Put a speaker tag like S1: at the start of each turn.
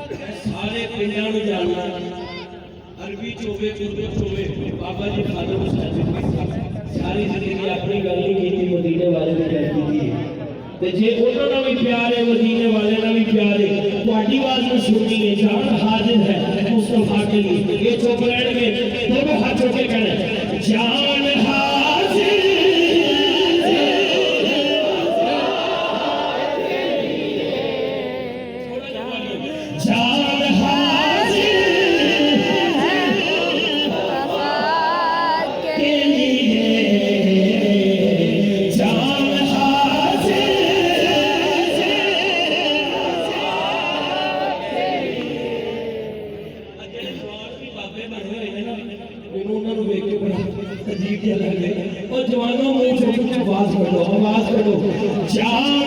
S1: सारे पिंडां नूं जानना अरबी च होवे उर्दू च होवे बाबा जी खादम हुसैन सारी जिंदगी अपनी गल नहीं की मदीने वाले ने गल की ते जे उन्हां नाल भी प्यार है मदीने वाले नाल भी प्यार है तुहाडी आवाज में सुननी है जान हाजिर है मुस्तफा के लिए ये चुप रहणगे दोनों हाथ जोड़ के कहना जान हाजिर अजीब लगे और जवानों मुंह आवाज करो जान